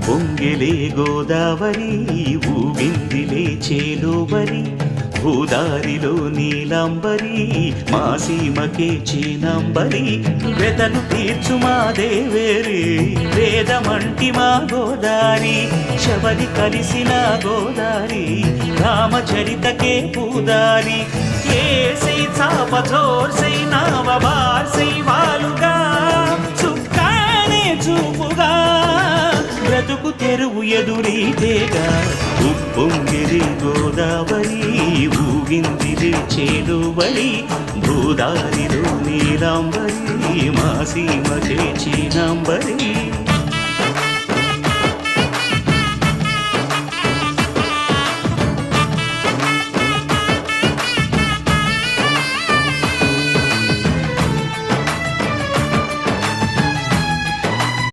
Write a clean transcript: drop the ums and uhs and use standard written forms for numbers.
పొంగిలే గోదావరి ఊగిందిలే చేలోబరి భూదారిలో నీలాంబరి మా సీమకే చీనాంబరి వెతలు తీర్చు మా దేవేరి వేదమంటి మా గోదారి శబరి కలిసిన గోదారి రామచరితకే పూదారి ఏసై చాప జోర్సై నావ బార్సై వాలుగా చుక్కానే చూపుగా బ్రతుకు తెరువు ఎదురీతేగా ఉప్పొంగిరి గోదావరి ఊగిందిరి చేలువరి భూదారిలో నీలాంబరి మా సీమకే చీనాంబరి